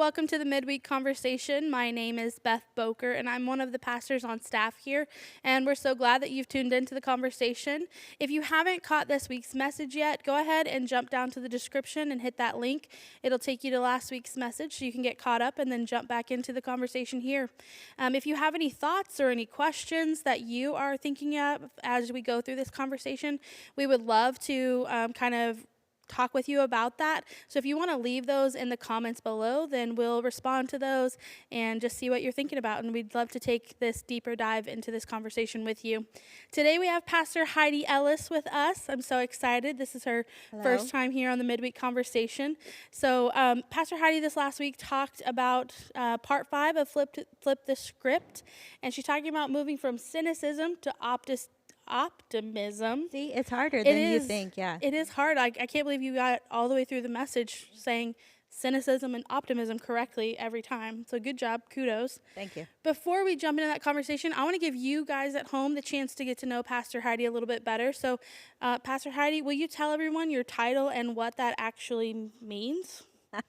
welcome to the Midweek Conversation. My name is Beth Boker, and I'm one of the pastors on staff here, and we're so glad that you've tuned into the conversation. If you haven't caught this week's message yet, go ahead and jump down to the description and hit that link. It'll take you to last week's message so you can get caught up and then jump back into the conversation here. If you have any thoughts or any questions that you are thinking of as we go through this conversation, we would love to kind of talk with you about that. So if you want to leave those in the comments below, then we'll respond to those and just see what you're thinking about. And we'd love to take this deeper dive into this conversation with you. Today we have Pastor Heidi Ellis with us. I'm so excited. This is her first time here on the Midweek Conversation. So Pastor Heidi this last week talked about part 5 of Flip the Script. And she's talking about moving from cynicism to optimism. See, it's harder than you think, yeah. It is hard. I can't believe you got all the way through the message saying cynicism and optimism correctly every time. So good job. Kudos. Thank you. Before we jump into that conversation, I want to give you guys at home the chance to get to know Pastor Heidi a little bit better. So, Pastor Heidi, will you tell everyone your title and what that actually means?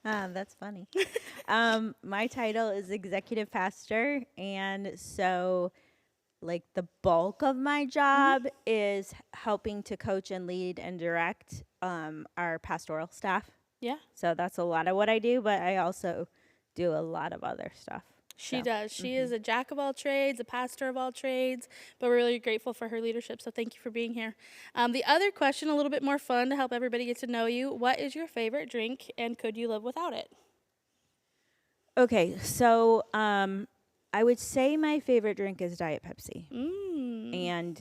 That's funny. My title is executive pastor, and so like the bulk of my job is helping to coach and lead and direct our pastoral staff. Yeah. So that's a lot of what I do, but I also do a lot of other stuff. She does. She is a jack of all trades, a pastor of all trades, but we're really grateful for her leadership. So thank you for being here. The other question, a little bit more fun to help everybody get to know you. What is your favorite drink and could you live without it? Okay, so I would say my favorite drink is Diet Pepsi. And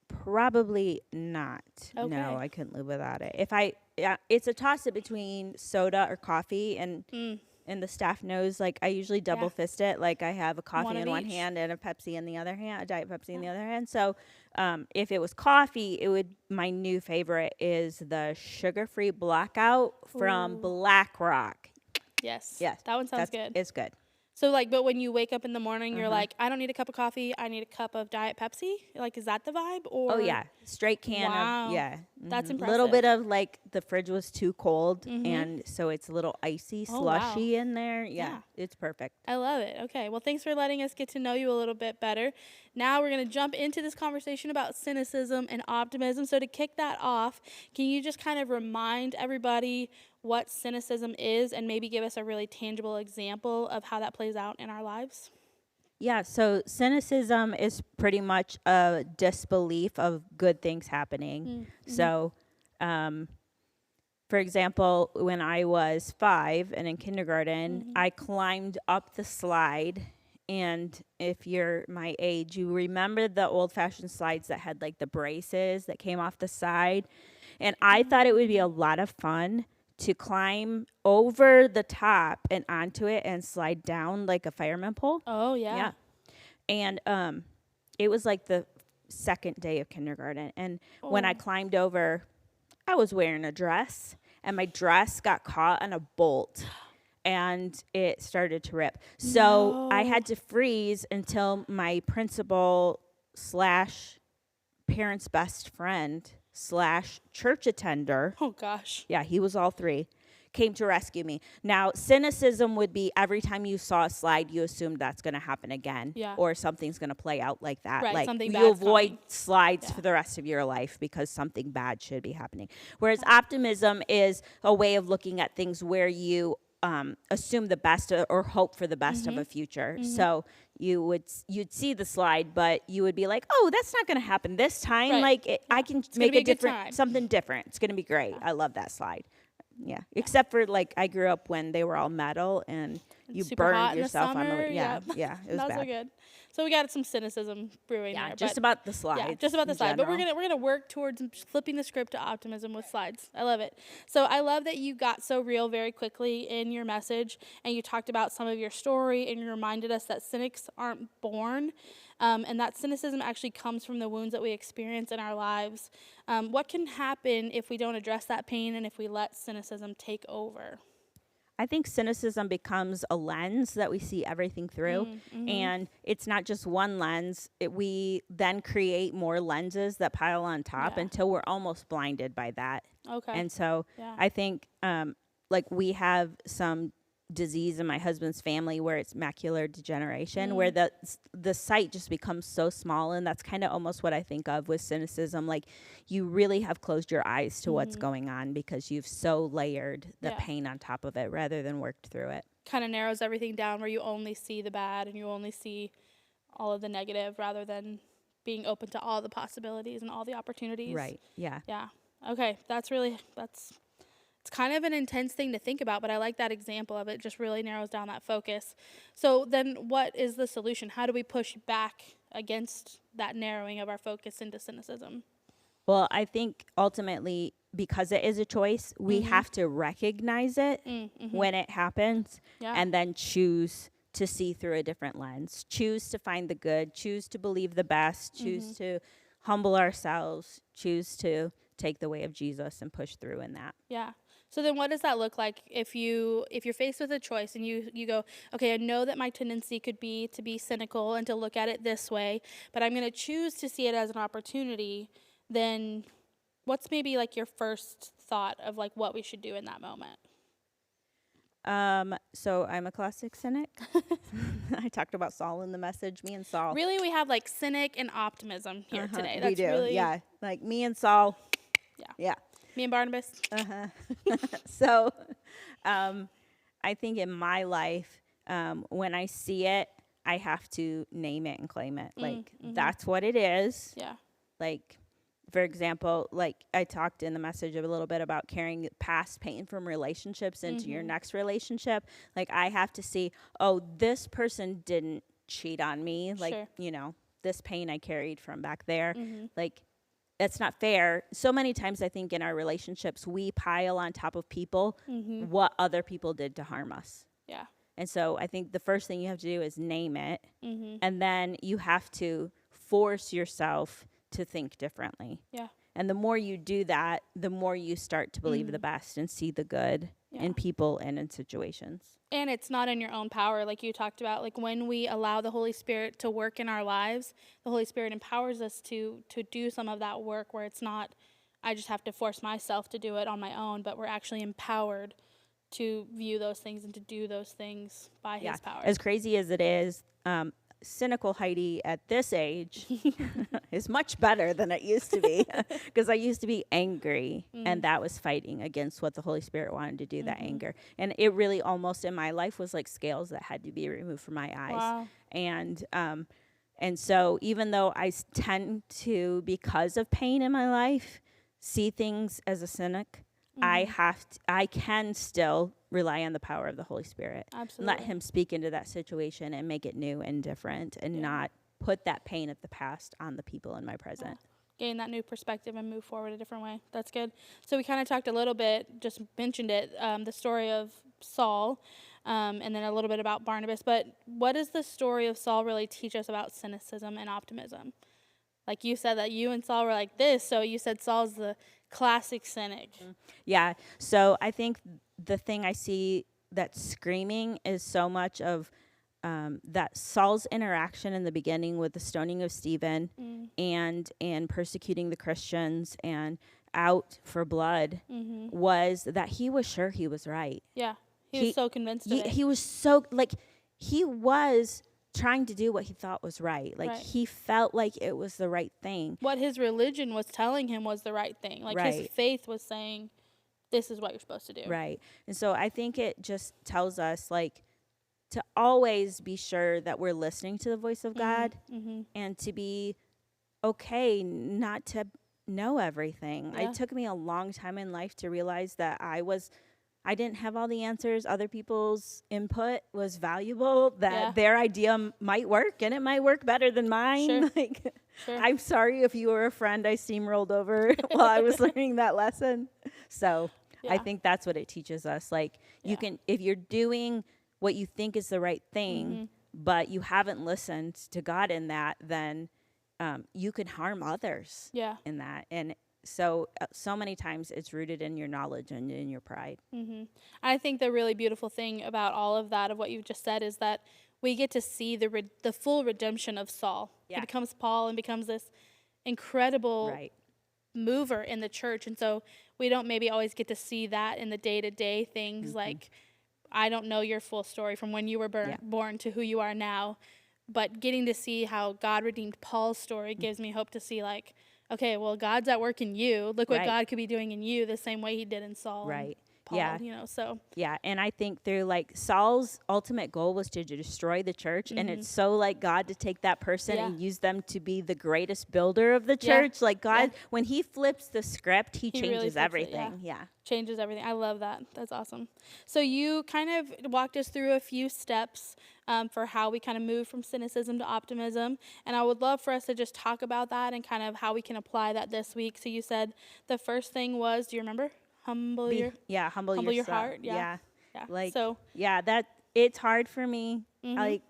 probably not. Okay. No, I couldn't live without it. It's a toss-up between soda or coffee, and the staff knows, like, I usually double fist it. Like, I have a coffee in one hand and a Pepsi in the other hand, a Diet Pepsi in the other hand. So if it was coffee, my new favorite is the sugar-free Blackout from Black Rock. Yes. Yes. That one sounds good. It's good. So, like, but when you wake up in the morning, you're like, I don't need a cup of coffee. I need a cup of Diet Pepsi. Like, is that the vibe? Or? Oh, yeah. Straight can of, yeah. That's A impressive. little bit of, like, the fridge was too cold, and so it's a little icy, slushy in there. Yeah, it's perfect. I love it. Okay. Well, thanks for letting us get to know you a little bit better. Now we're going to jump into this conversation about cynicism and optimism. So to kick that off, can you just kind of remind everybody what cynicism is and maybe give us a really tangible example of how that plays out in our lives? Yeah, so cynicism is pretty much a disbelief of good things happening. So, for example, when I was 5 and in kindergarten, I climbed up the slide. And if you're my age, you remember the old-fashioned slides that had like the braces that came off the side. And I thought it would be a lot of fun to climb over the top and onto it and slide down like a fireman pole. Oh, yeah. Yeah. And it was like the second day of kindergarten. And when I climbed over, I was wearing a dress, and my dress got caught on a bolt, and it started to rip. So I had to freeze until my principal / parents' best friend / church attender. Oh, gosh. Yeah, he was all 3. Came to rescue me. Now, cynicism would be every time you saw a slide, you assumed that's going to happen again. Yeah. Or something's going to play out like that. Right, like something you bad's avoid coming. slides for the rest of your life because something bad should be happening. Whereas optimism is a way of looking at things where you assume the best or hope for the best of a future. So you'd see the slide, but you would be like, "Oh, that's not going to happen this time. Right. Like I can make a good time. something different. It's going to be great. I love that slide." Yeah, except for like I grew up when they were all metal and you Super hot burned in yourself the on summer. the yeah, it was That was bad. so good. So we got some cynicism brewing Yeah, there. just but about the slides. Yeah, just about the in slide. But general. we're gonna work towards flipping the script to optimism with slides. I love it. So I love that you got so real very quickly in your message, and you talked about some of your story, and you reminded us that cynics aren't born, and that cynicism actually comes from the wounds that we experience in our lives. What can happen if we don't address that pain and if we let cynicism take over? I think cynicism becomes a lens that we see everything through, and it's not just one lens. We then create more lenses that pile on top until we're almost blinded by that. Okay. And so Yeah. I think like we have some disease in my husband's family where it's macular degeneration, where the sight just becomes so small. And that's kind of almost what I think of with cynicism. Like, you really have closed your eyes to what's going on because you've so layered the pain on top of it rather than worked through it. Kind of narrows everything down where you only see the bad and you only see all of the negative rather than being open to all the possibilities and all the opportunities. Right. Yeah. Yeah. Okay. It's kind of an intense thing to think about, but I like that example of it. Just really narrows down that focus. So then what is the solution? How do we push back against that narrowing of our focus into cynicism? Well, I think ultimately, because it is a choice, we have to recognize it when it happens and then choose to see through a different lens, choose to find the good, choose to believe the best, choose to humble ourselves, choose to take the way of Jesus and push through in that. Yeah. So then what does that look like if you're faced with a choice and you go, okay, I know that my tendency could be to be cynical and to look at it this way, but I'm going to choose to see it as an opportunity. Then what's maybe like your first thought of like what we should do in that moment? So I'm a classic cynic. I talked about Saul in the message, me and Saul. Really, we have like cynic and optimism here today. We do, really, yeah. Like me and Saul. Yeah. Me and Barnabas. So, I think in my life, when I see it, I have to name it and claim it. Like, that's what it is. Yeah. Like, for example, like I talked in the message a little bit about carrying past pain from relationships into your next relationship. Like, I have to see, oh, this person didn't cheat on me. Like, this pain I carried from back there. Like, that's not fair. So many times I think in our relationships, we pile on top of people what other people did to harm us. Yeah. And so I think the first thing you have to do is name it. And then you have to force yourself to think differently. Yeah. And the more you do that, the more you start to believe the best and see the good in people and in situations. And it's not in your own power, like you talked about. Like, when we allow the Holy Spirit to work in our lives, the Holy Spirit empowers us to do some of that work where it's not, I just have to force myself to do it on my own, but we're actually empowered to view those things and to do those things by His power. As crazy as it is, cynical Heidi at this age is much better than it used to be, because I used to be angry and that was fighting against what the Holy Spirit wanted to do, that anger. And it really almost in my life was like scales that had to be removed from my eyes. Wow. And so even though I tend to, because of pain in my life, see things as a cynic, I can still rely on the power of the Holy Spirit. Absolutely. Let Him speak into that situation and make it new and different, and not put that pain of the past on the people in my present. Gain that new perspective and move forward a different way. That's good. So we kind of talked a little bit, just mentioned it, the story of Saul, and then a little bit about Barnabas. But what does the story of Saul really teach us about cynicism and optimism? Like, you said that you and Saul were like this, so you said Saul's the classic cynic. Yeah. So I think the thing I see that's screaming is so much of that Saul's interaction in the beginning with the stoning of Stephen and persecuting the Christians and out for blood was that he was sure he was right. Yeah. He was so convinced of it. He was so, like, he was trying to do what he thought was right. Like, he felt like it was the right thing. What his religion was telling him was the right thing. Like, his faith was saying, this is what you're supposed to do. Right. And so I think it just tells us, like, to always be sure that we're listening to the voice of God and to be okay not to know everything. It took me a long time in life to realize that I didn't have all the answers. Other people's input was valuable, that their idea might work, and it might work better than mine. Sure. Like, I'm sorry if you were a friend I steamrolled over while I was learning that lesson. So I think that's what it teaches us. Like, you can, if you're doing what you think is the right thing, but you haven't listened to God in that, then you can harm others in that. And so many times it's rooted in your knowledge and in your pride. I think the really beautiful thing about all of that, of what you've just said, is that we get to see the full redemption of Saul. He becomes Paul and becomes this incredible mover in the church. And so we don't maybe always get to see that in the day-to-day things, like I don't know your full story from when you were born to who you are now, but getting to see how God redeemed Paul's story gives me hope to see, like, okay, well, God's at work in you. Look what God could be doing in you the same way he did in Saul and Paul, you know, so. Yeah, and I think through, like, Saul's ultimate goal was to destroy the church, and it's so, like, God to take that person and use them to be the greatest builder of the church. Like, God, when he flips the script, he changes really everything. Changes everything. I love that. That's awesome. So you kind of walked us through a few steps for how we kind of move from cynicism to optimism, and I would love for us to just talk about that and kind of how we can apply that this week. So you said the first thing was, do you remember? Humble your heart. Like, so that it's hard for me. Like,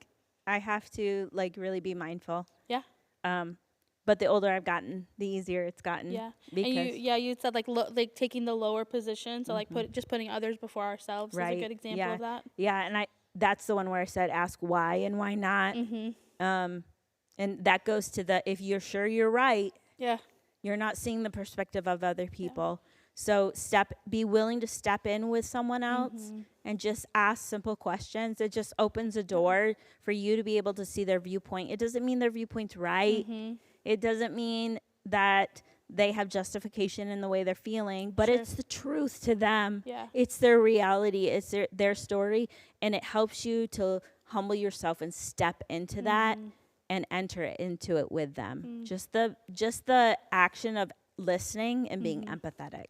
I have to, like, really be mindful. But the older I've gotten, the easier it's gotten. Because and you said, like taking the lower position, so like just putting others before ourselves is a good example of that. And that's the one where I said ask why and why not. And that goes to if you're sure you're right, you're not seeing the perspective of other people. So be willing to step in with someone else and just ask simple questions. It just opens a door for you to be able to see their viewpoint. It doesn't mean their viewpoint's right. It doesn't mean that they have justification in the way they're feeling, but it's the truth to them. It's their reality. It's their story, and it helps you to humble yourself and step into that and enter into it with them. Just the action of listening and being empathetic.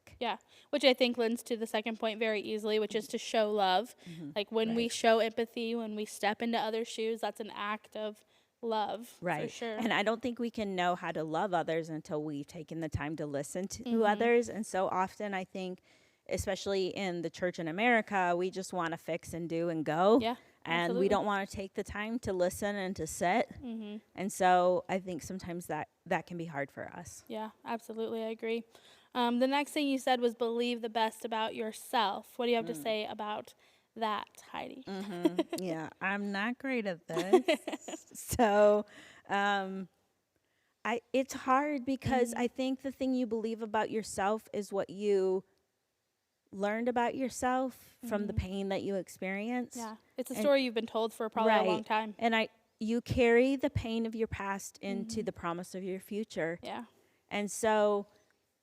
Which I think lends to the second point very easily, which is to show love. Like when we show empathy, when we step into others' shoes, that's an act of love, for sure. And I don't think we can know how to love others until we've taken the time to listen to others. And so often I think, especially in the church in America, we just want to fix and do and go. And we don't want to take the time to listen and to sit. And so I think sometimes that can be hard for us. Yeah, absolutely. I agree. The next thing you said was believe the best about yourself. What do you have to say about that, Heidi? Yeah, I'm not great at this. So it's hard because I think the thing you believe about yourself is what you learned about yourself from the pain that you experienced. It's a story you've been told for probably a long time. And you carry the pain of your past into the promise of your future. And so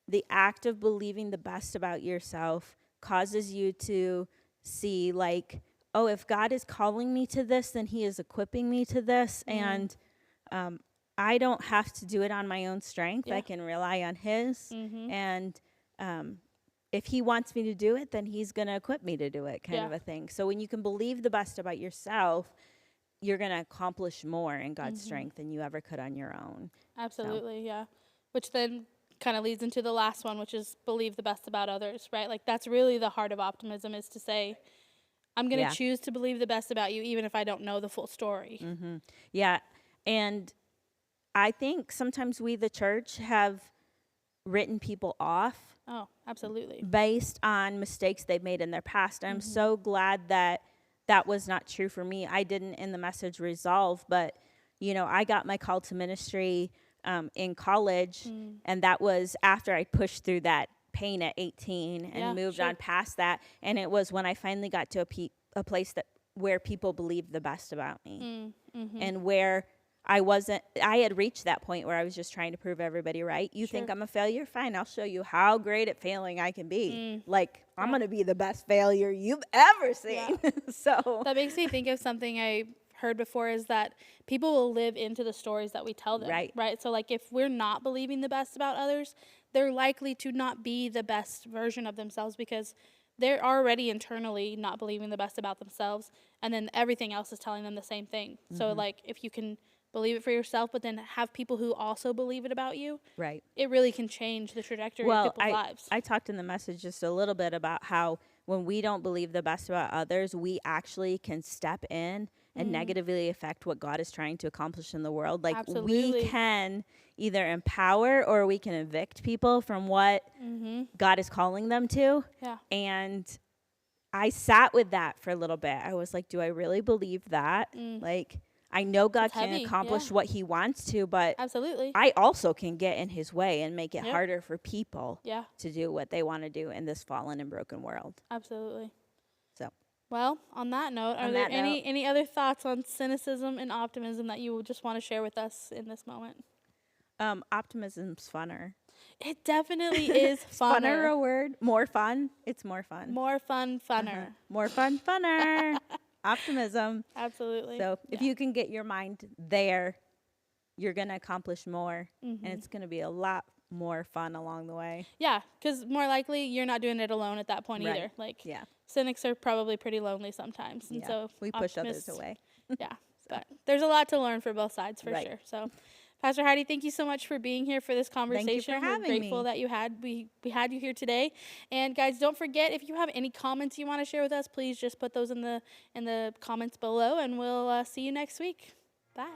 the act of believing the best about yourself causes you to see, like, oh, if God is calling me to this, then he is equipping me to this. And I don't have to do it on my own strength. I can rely on his. And if he wants me to do it, then he's going to equip me to do it, kind of a thing. So when you can believe the best about yourself, you're going to accomplish more in God's strength than you ever could on your own. Absolutely, Which then kind of leads into the last one, which is believe the best about others, right? Like that's really the heart of optimism, is to say, I'm going to choose to believe the best about you, even if I don't know the full story. And I think sometimes we, the church, have written people off. Oh, absolutely. Based on mistakes they've made in their past. I'm so glad that was not true for me. I didn't in the message resolve, but, you know, I got my call to ministry in college, and that was after I pushed through that pain at 18 and moved on past that. And it was when I finally got to a place where people believed the best about me and where I had reached that point where I was just trying to prove everybody right. You think I'm a failure? Fine, I'll show you how great at failing I can be. I'm going to be the best failure you've ever seen. So that makes me think of something I heard before, is that people will live into the stories that we tell them. Right? So like if we're not believing the best about others, they're likely to not be the best version of themselves because they're already internally not believing the best about themselves, and then everything else is telling them the same thing. So like if you can believe it for yourself, but then have people who also believe it about you, it really can change the trajectory of people's lives. I talked in the message just a little bit about how when we don't believe the best about others, we actually can step in and negatively affect what God is trying to accomplish in the world. Like we can either empower or we can evict people from what God is calling them to. And I sat with that for a little bit. I was like, do I really believe that? Like, I know God can accomplish what he wants to, but I also can get in his way and make it harder for people to do what they want to do in this fallen and broken world. Absolutely. So Well, on that note, are On there that note. any other thoughts on cynicism and optimism that you just want to share with us in this moment? Optimism's funner. It definitely is funner. Funner a word? More fun? It's more fun. More fun, funner. More fun, funner. Optimism. Absolutely. So if you can get your mind there, you're going to accomplish more. Mm-hmm. And it's going to be a lot more fun along the way. Yeah, because more likely you're not doing it alone at that point Right. either. Like, Yeah. cynics are probably pretty lonely sometimes. And Yeah. so We push others optimists- away. Yeah, but there's a lot to learn for both sides for Right. sure. So, Pastor Heidi, thank you so much for being here for this conversation. for We're having grateful me. that you had we had you here today. And guys, don't forget, if you have any comments you want to share with us, please just put those in the comments below, and we'll see you next week. Bye.